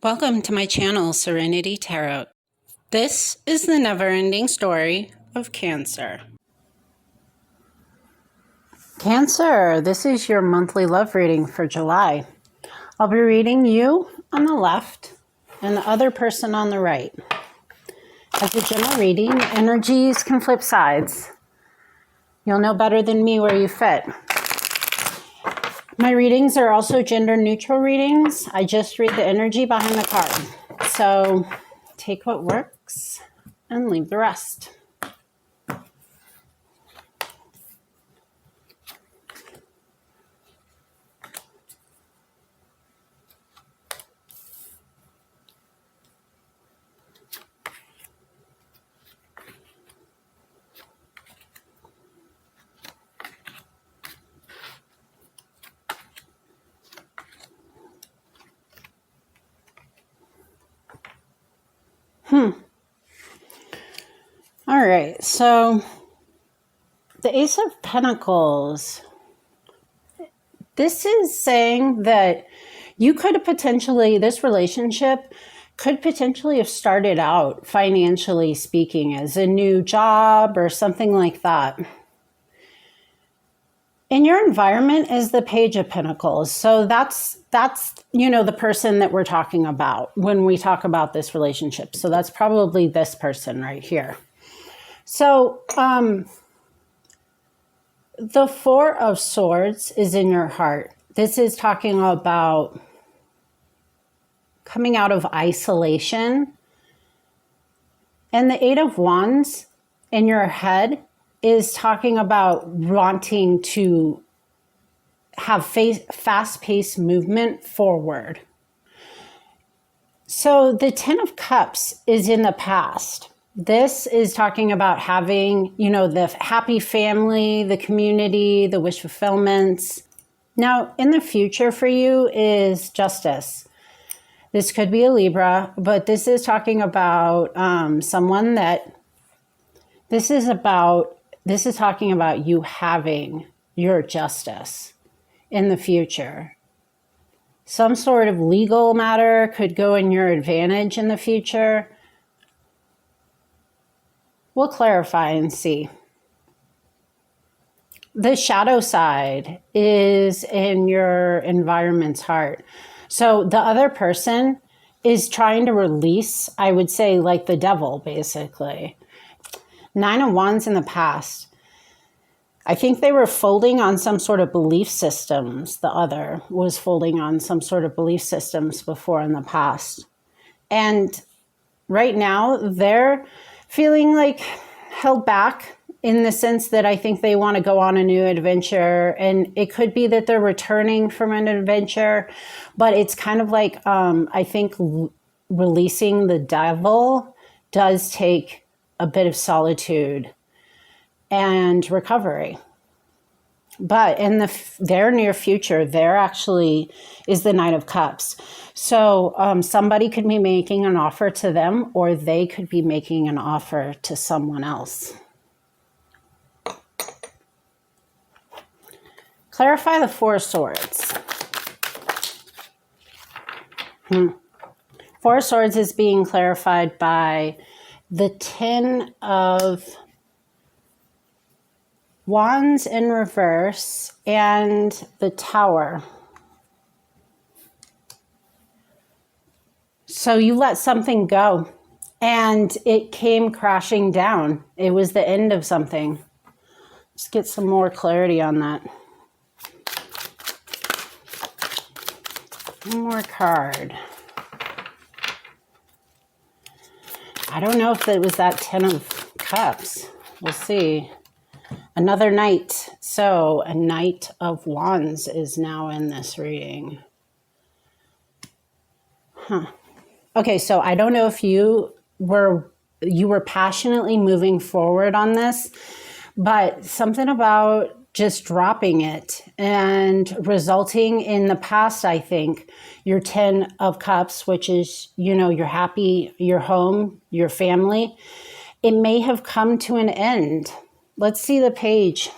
Welcome to my channel, Serenity Tarot. This is the never-ending story of Cancer. Cancer, this is your monthly love reading for July. I'll be reading you on the left and the other person on the right. As a general reading, energies can flip sides. You'll know better than me where you fit. My readings are also gender neutral readings. I just read the energy behind the card. So take what works and leave the rest. All right, so the Ace of Pentacles. This is saying that you could have potentially, this relationship could potentially have started out financially speaking as a new job or something like that. In your environment is the Page of Pentacles. So that's the person that we're talking about when we talk about this relationship. So that's probably this person right here. So the Four of Swords is in your heart. This is talking about coming out of isolation. And the Eight of Wands in your head is talking about wanting to have fast-paced movement forward. So the Ten of Cups is in the past. This is talking about having, the happy family, the community, the wish fulfillments. Now, in the future for you is Justice. This could be a Libra, but this is talking about someone that, this is talking about you having your justice in the future. Some sort of legal matter could go in your advantage in the future. We'll clarify and see. The shadow side is in your environment's heart. So the other person is trying to release, I would say, like the devil, basically. Nine of Wands in the past. I think they were folding on some sort of belief systems. The other was folding on some sort of belief systems before in the past. And right now, they're feeling like held back in the sense that I think they want to go on a new adventure. And it could be that they're returning from an adventure, but it's kind of like, I think releasing the devil does take a bit of solitude and recovery. But in their near future, there actually is the Knight of Cups. So somebody could be making an offer to them, or they could be making an offer to someone else. Clarify the Four of Swords. Four of Swords is being clarified by the Ten of Wands in reverse and the Tower. So you let something go and it came crashing down. It was the end of something. Let's get some more clarity on that. One more card. I don't know if it was that Ten of Cups. We'll see. Another Knight. So a Knight of Wands is now in this reading. Okay, so I don't know if you were passionately moving forward on this, but something about just dropping it and resulting in the past, I think, your Ten of Cups, which is, you're happy, your home, your family, it may have come to an end. Let's see the Page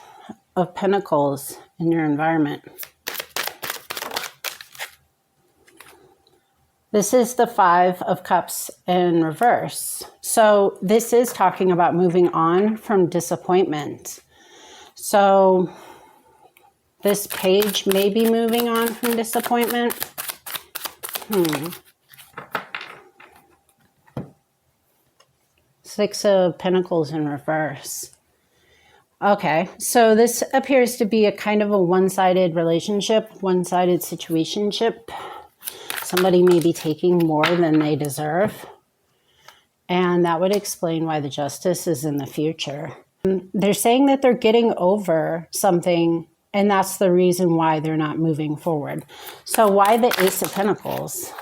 of Pentacles in your environment. This is the Five of Cups in reverse. So this is talking about moving on from disappointment. So this page may be moving on from disappointment. Six of Pentacles in reverse. Okay, so this appears to be a kind of a one-sided relationship, one-sided situationship. Somebody may be taking more than they deserve. And that would explain why the Justice is in the future. They're saying that they're getting over something, and that's the reason why they're not moving forward. So why the Ace of Pentacles?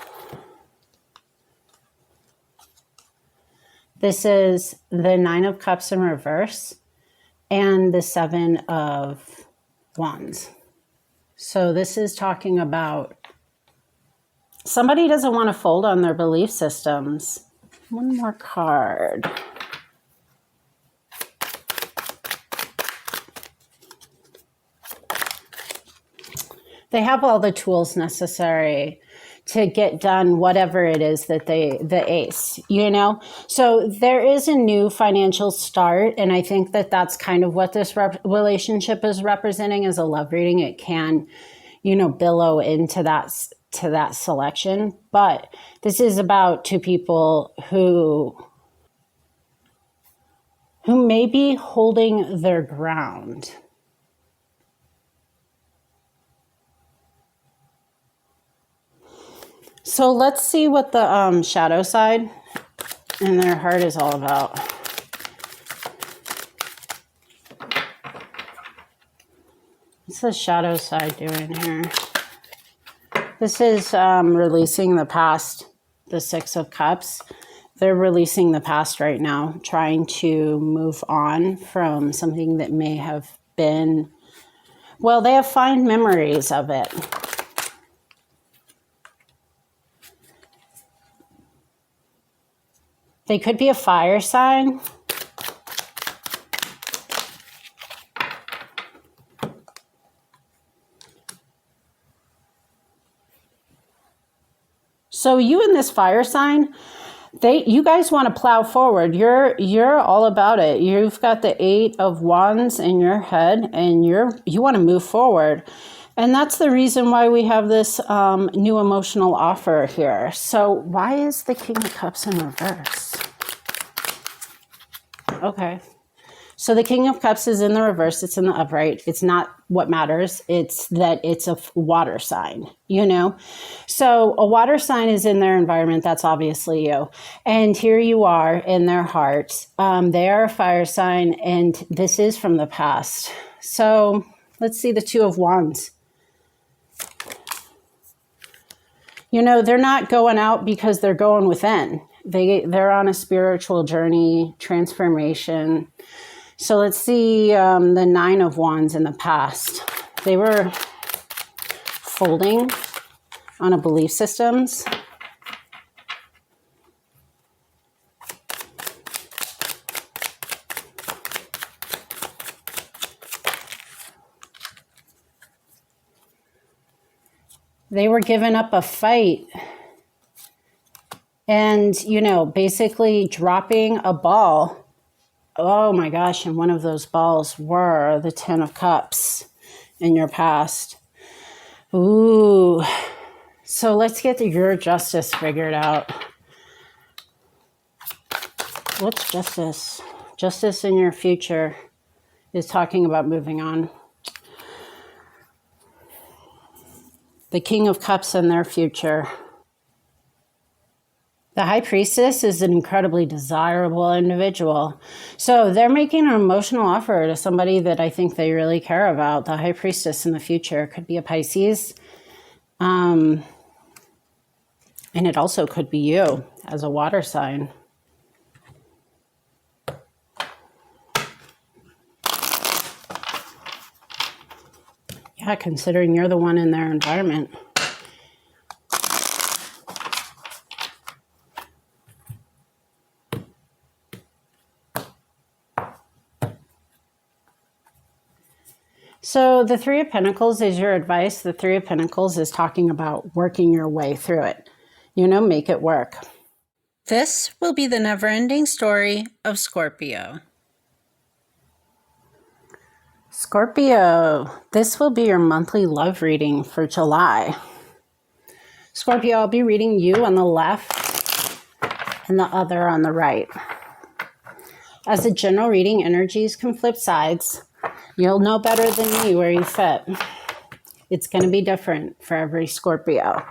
This is the Nine of Cups in reverse and the Seven of Wands. So this is talking about somebody doesn't want to fold on their belief systems. One more card. They have all the tools necessary to get done whatever it is that the ace, you know? So there is a new financial start, and I think that that's kind of what this relationship is representing as a love reading. It can, you know, billow into that selection, but this is about two people who may be holding their ground. So let's see what the shadow side in their heart is all about. What's the shadow side doing here? This is releasing the past, the Six of Cups. They're releasing the past right now, trying to move on from something that may have been, well, they have fond memories of it. They could be a fire sign. So you and this fire sign, you guys want to plow forward. You're all about it. You've got the Eight of Wands in your head, and you want to move forward. And that's the reason why we have this new emotional offer here. So why is the King of Cups in reverse? Okay. So the King of Cups is in the reverse. It's in the upright. It's not what matters. It's that it's a water sign, you know? So a water sign is in their environment. That's obviously you. And here you are in their heart. They are a fire sign, and this is from the past. So let's see the Two of Wands. You know, they're not going out because they're going within. They're on a spiritual journey, transformation. So let's see the Nine of Wands in the past. They were folding on a belief systems. They were giving up a fight and, you know, basically dropping a ball. Oh my gosh, and one of those balls were the Ten of Cups in your past. Ooh. So let's get your justice figured out. What's justice? Justice in your future is talking about moving on. The King of Cups in their future. The High Priestess is an incredibly desirable individual. So they're making an emotional offer to somebody that I think they really care about. The High Priestess in the future could be a Pisces. And it also could be you as a water sign. Yeah, considering you're the one in their environment. So the Three of Pentacles is your advice. The Three of Pentacles is talking about working your way through it. make it work. This will be the never-ending story of Scorpio. Scorpio, this will be your monthly love reading for July. Scorpio, I'll be reading you on the left and the other on the right. As a general reading, energies can flip sides. You'll know better than me where you fit. It's going to be different for every Scorpio.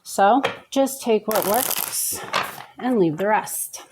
So just take what works and leave the rest.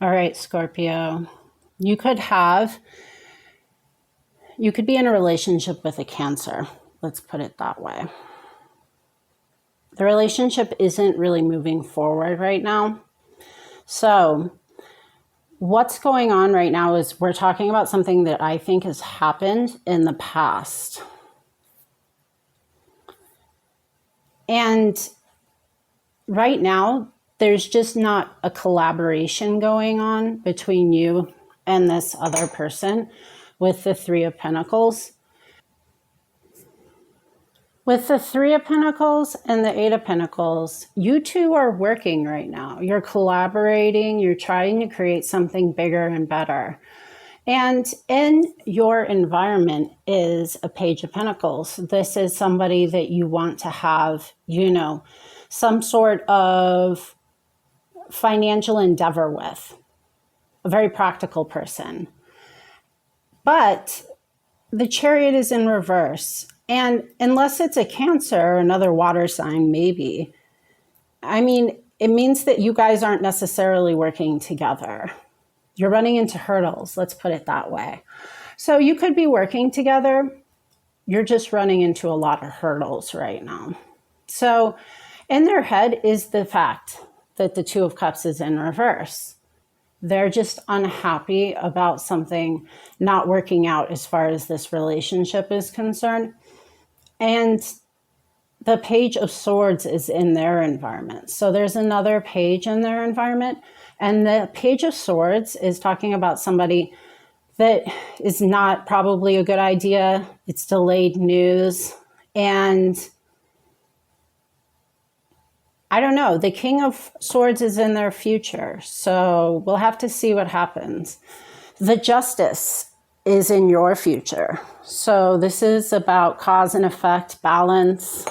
All right, Scorpio, you could be in a relationship with a Cancer. Let's put it that way. The relationship isn't really moving forward right now. So what's going on right now is we're talking about something that I think has happened in the past. And right now, there's just not a collaboration going on between you and this other person with the Three of Pentacles. With the Three of Pentacles and the Eight of Pentacles, you two are working right now. You're collaborating. You're trying to create something bigger and better. And in your environment is a Page of Pentacles. This is somebody that you want to have, some sort of financial endeavor with, a very practical person. But the Chariot is in reverse. And unless it's a Cancer or another water sign, maybe, it means that you guys aren't necessarily working together. You're running into hurdles, let's put it that way. So you could be working together. You're just running into a lot of hurdles right now. So in their head is the fact that the Two of Cups is in reverse. They're just unhappy about something not working out as far as this relationship is concerned. And the Page of Swords is in their environment. So there's another page in their environment. And the Page of Swords is talking about somebody that is not probably a good idea. It's delayed news. And I don't know, the King of Swords is in their future, so we'll have to see what happens. The Justice is in your future. So this is about cause and effect, balance.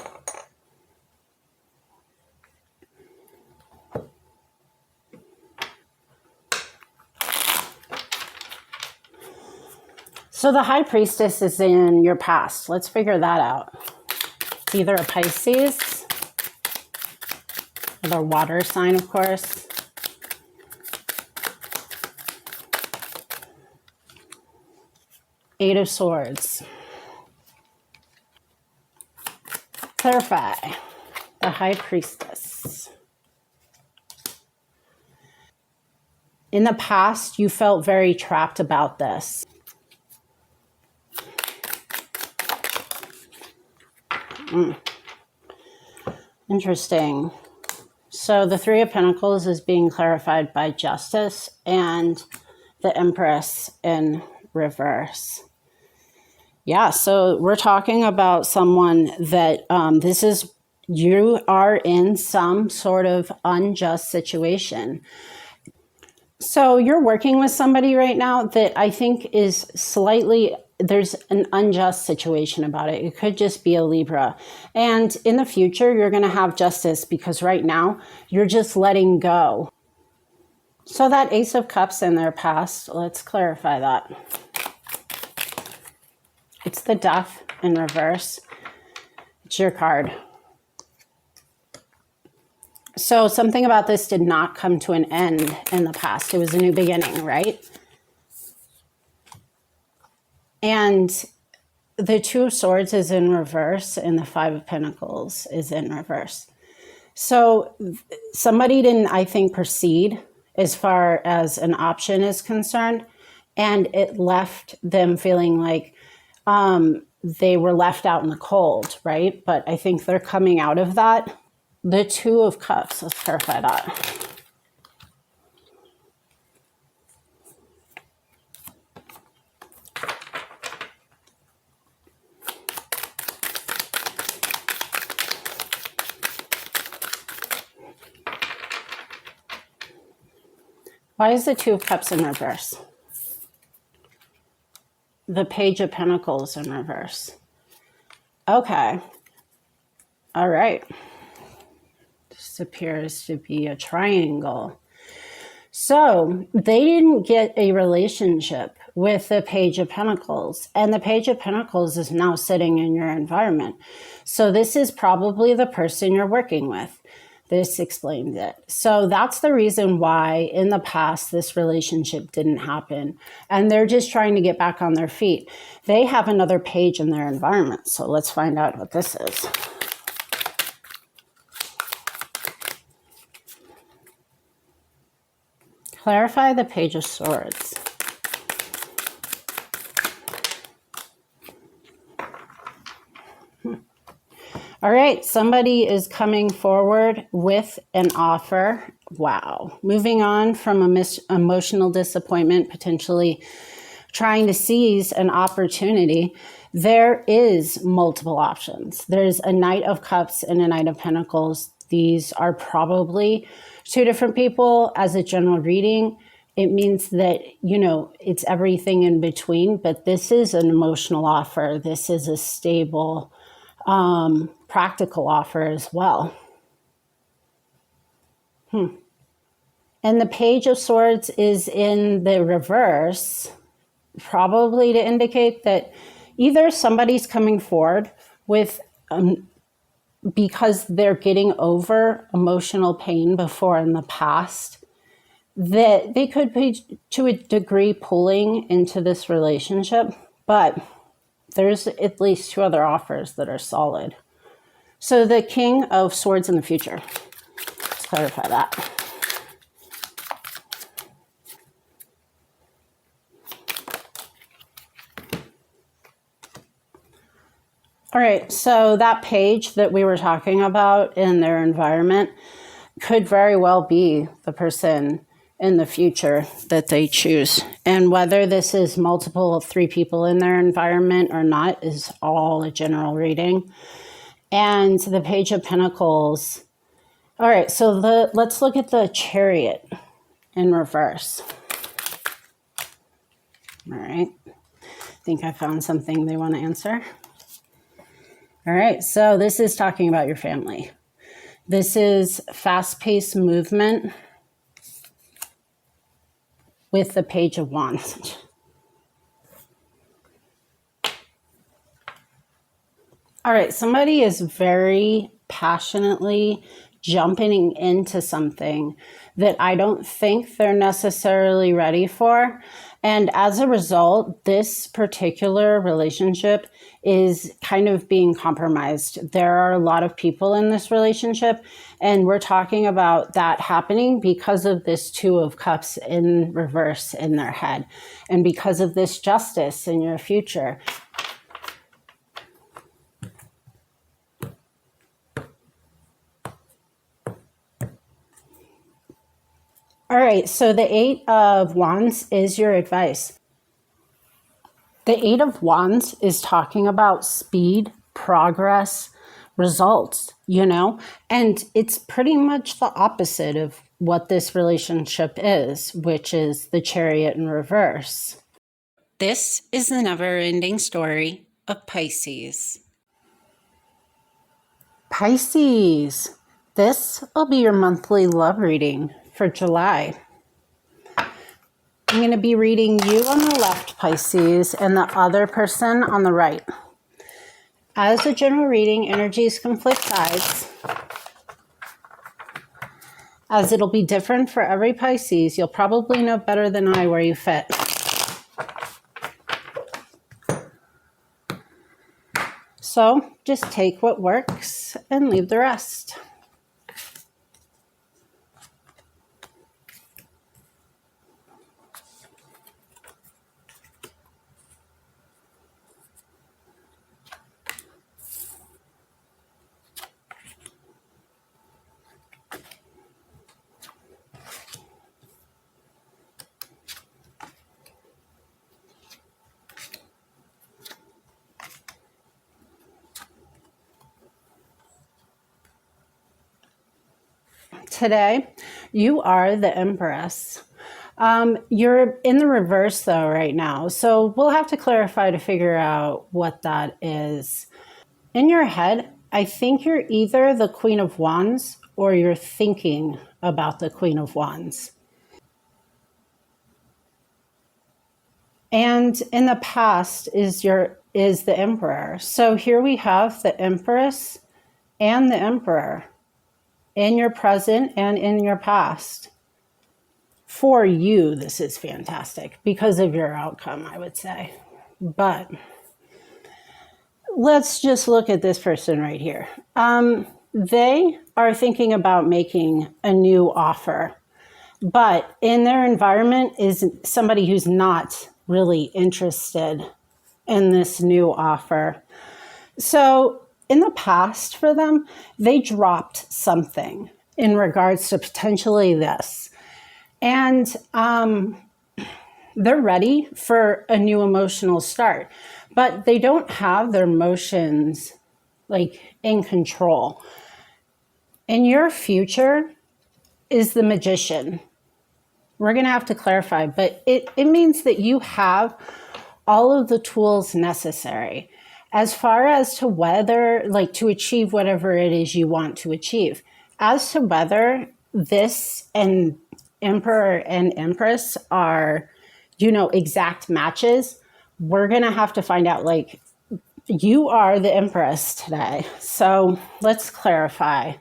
So the High Priestess is in your past. Let's figure that out. It's either a Pisces, the water sign, of course. Eight of Swords. Clarify. The High Priestess. In the past, you felt very trapped about this. Interesting. So the Three of Pentacles is being clarified by Justice and the Empress in reverse. Yeah, so we're talking about someone that you are in some sort of unjust situation. So you're working with somebody right now that I think is there's an unjust situation about it. It could just be a Libra. And in the future, you're going to have justice because right now you're just letting go. So that Ace of Cups in their past, let's clarify that. It's the Death in reverse. It's your card. So something about this did not come to an end in the past. It was a new beginning, right? And the Two of Swords is in reverse and the Five of Pentacles is in reverse. So somebody didn't, I think, proceed as far as an option is concerned. And it left them feeling like they were left out in the cold, right? But I think they're coming out of that. The Two of Cups, let's clarify that. Why is the Two of Cups in reverse? The Page of Pentacles in reverse. Okay. All right. This appears to be a triangle. So they didn't get a relationship with the Page of Pentacles, and the Page of Pentacles is now sitting in your environment. So this is probably the person you're working with. This explains it. So that's the reason why in the past this relationship didn't happen. And they're just trying to get back on their feet. They have another page in their environment. So let's find out what this is. Clarify the Page of Swords. All right, somebody is coming forward with an offer. Wow. Moving on from emotional disappointment, potentially trying to seize an opportunity. There is multiple options. There's a Knight of Cups and a Knight of Pentacles. These are probably two different people. As a general reading, it means that, you know, it's everything in between, but this is an emotional offer. This is a stable, practical offer as well. And the Page of Swords is in the reverse, probably to indicate that either somebody's coming forward with, because they're getting over emotional pain before in the past, that they could be to a degree pulling into this relationship, but there's at least two other offers that are solid. So the King of Swords in the future. Let's clarify that. All right, so that page that we were talking about in their environment could very well be the person in the future that they choose. And whether this is multiple of three people in their environment or not is all a general reading. And the Page of Pentacles. All right, so let's look at the Chariot in reverse. All right, I think I found something they want to answer. All right, so this is talking about your family. This is fast-paced movement with the Page of Wands. All right, somebody is very passionately jumping into something that I don't think they're necessarily ready for. And as a result, this particular relationship is kind of being compromised. There are a lot of people in this relationship, and we're talking about that happening because of this Two of Cups in reverse in their head, and because of this justice in your future. All right, so the Eight of Wands is your advice. The Eight of Wands is talking about speed, progress, results, you know, and it's pretty much the opposite of what this relationship is, which is the Chariot in reverse. This is the never-ending story of Pisces. Pisces, this will be your monthly love reading for July. I'm going to be reading you on the left, Pisces, and the other person on the right. As a general reading, energies can flip sides. As it'll be different for every Pisces, you'll probably know better than I where you fit. So just take what works and leave the rest. Today, you are the Empress. You're in the reverse though right now, so we'll have to clarify to figure out what that is. In your head, I think you're either the Queen of Wands or you're thinking about the Queen of Wands. And in the past is the Emperor. So here we have the Empress and the Emperor in your present and in your past. For you, this is fantastic because of your outcome, I would say. But let's just look at this person right here. They are thinking about making a new offer, but in their environment is somebody who's not really interested in this new offer. So in the past for them, they dropped something in regards to potentially this. And they're ready for a new emotional start, but they don't have their emotions like in control. In your future is the Magician. We're going to have to clarify, but it means that you have all of the tools necessary as far as to whether, like, to achieve whatever it is you want to achieve. As to whether this and Emperor and Empress are, exact matches, we're going to have to find out. Like, you are the Empress today. So let's clarify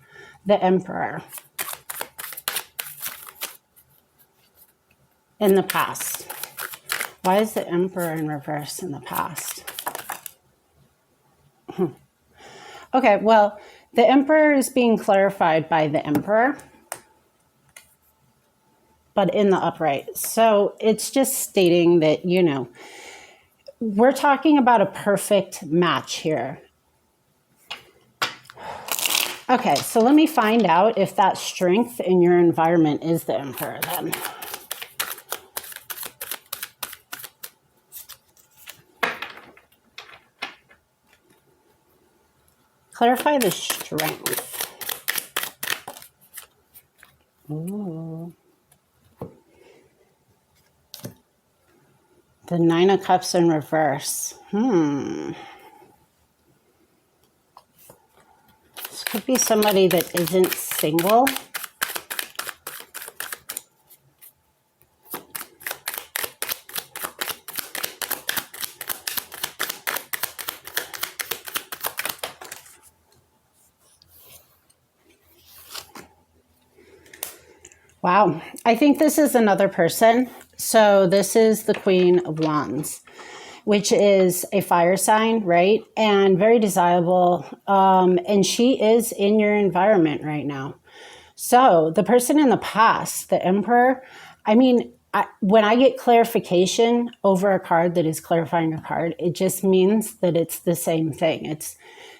the Emperor in the past. Why is the Emperor in reverse in the past? Okay, well, the Emperor is being clarified by the Emperor, but in the upright. So it's just stating that, we're talking about a perfect match here. Okay, so let me find out if that strength in your environment is the Emperor then. Clarify the strength. Ooh. The Nine of Cups in reverse. This could be somebody that isn't single. Wow, I think this is another person. So this is the Queen of Wands, which is a fire sign, right? And very desirable. And she is in your environment right now. So the person in the past, the Emperor, when I get clarification over a card that is clarifying a card, it just means that it's the same thing.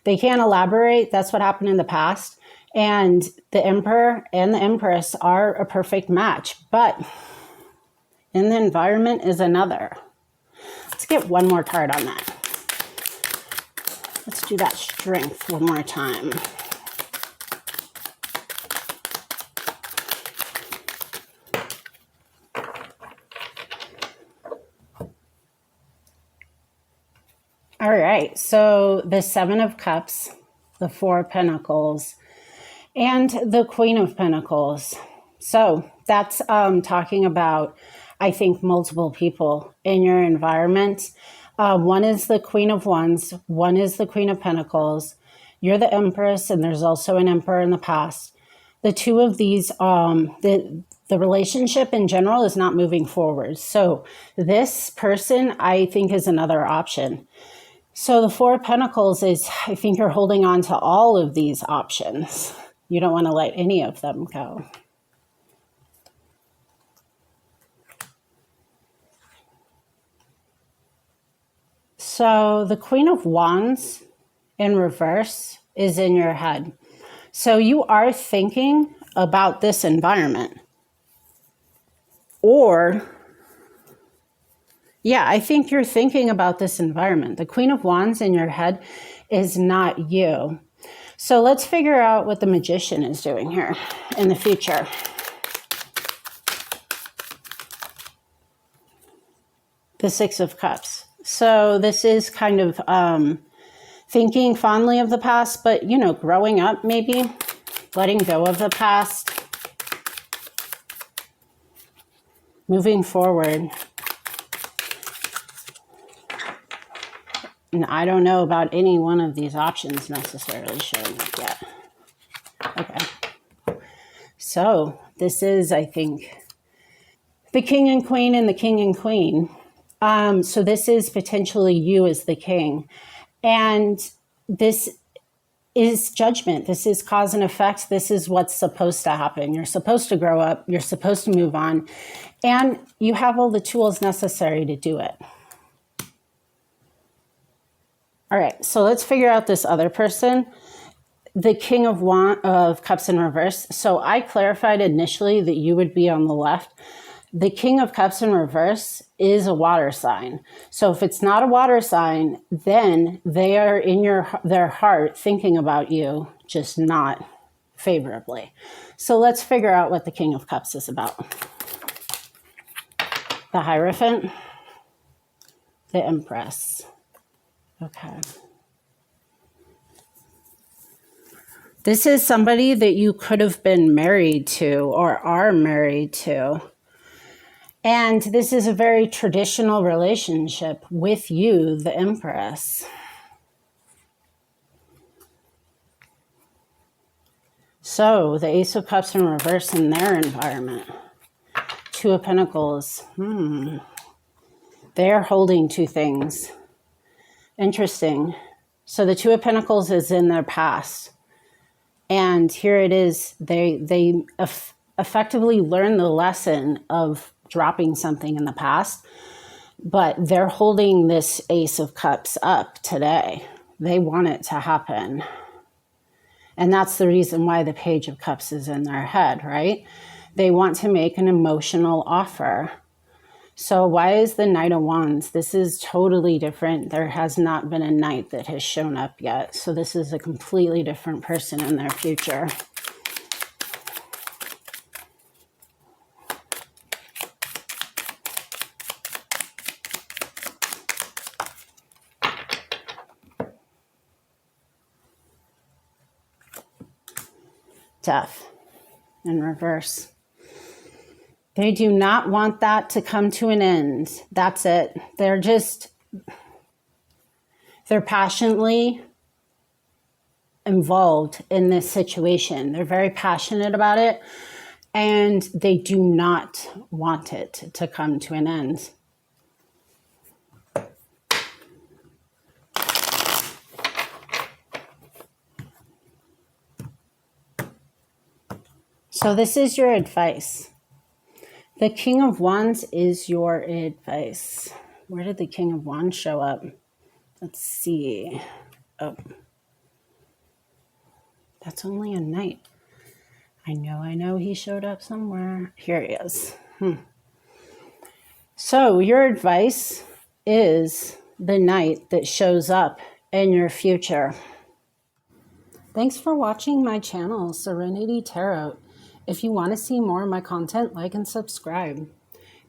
They can't elaborate. That's what happened in the past. And the Emperor and the Empress are a perfect match, but in the environment is another. Let's get one more card on that. Let's do that strength one more time. All right, so the Seven of Cups, the Four of Pentacles, and the Queen of Pentacles. So that's talking about, I think, multiple people in your environment. One is the Queen of Wands. One is the Queen of Pentacles. You're the Empress, and there's also an Emperor in the past. The two of these, the relationship in general is not moving forward. So this person, I think, is another option. So the Four of Pentacles is, I think you're holding on to all of these options. You don't want to let any of them go. So the Queen of Wands in reverse is in your head. So you are thinking about this environment. Or, yeah, I think you're thinking about this environment. The Queen of Wands in your head is not you. So let's figure out what the Magician is doing here in the future. The Six of Cups. So this is kind of thinking fondly of the past, but, you know, growing up maybe, letting go of the past, moving forward. And I don't know about any one of these options necessarily showing up yet. Okay. So this is, I think, the King and Queen and the King and Queen. So this is potentially you as the king. And this is judgment. This is cause and effect. This is what's supposed to happen. You're supposed to grow up. You're supposed to move on. And you have all the tools necessary to do it. All right, so let's figure out this other person, the King of Cups in reverse. So I clarified initially that you would be on the left. The King of Cups in reverse is a water sign. So if it's not a water sign, then they are in their heart thinking about you, just not favorably. So let's figure out what the King of Cups is about. The Hierophant, the Empress. Okay. This is somebody that you could have been married to or are married to. And this is a very traditional relationship with you, the Empress. So the Ace of Cups in reverse in their environment. Two of Pentacles. They're holding two things. Interesting. So the Two of Pentacles is in their past. And here it is. They effectively learn the lesson of dropping something in the past, but they're holding this Ace of Cups up today. They want it to happen. And that's the reason why the Page of Cups is in their head, right? They want to make an emotional offer. So why is the Knight of Wands? This is totally different. There has not been a knight that has shown up yet. So this is a completely different person in their future. Death in reverse. They do not want that to come to an end. That's it. They're passionately involved in this situation. They're very passionate about it, and they do not want it to come to an end. So this is your advice. The King of Wands is your advice. Where did the King of Wands show up? Let's see. Oh, that's only a knight. I know he showed up somewhere. Here he is. So your advice is the knight that shows up in your future. Thanks for watching my channel, Serenity Tarot. If you want to see more of my content, like and subscribe.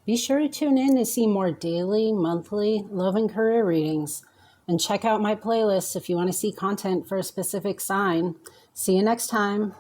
Be sure to tune in to see more daily, monthly, love and career readings. And check out my playlists if you want to see content for a specific sign. See you next time.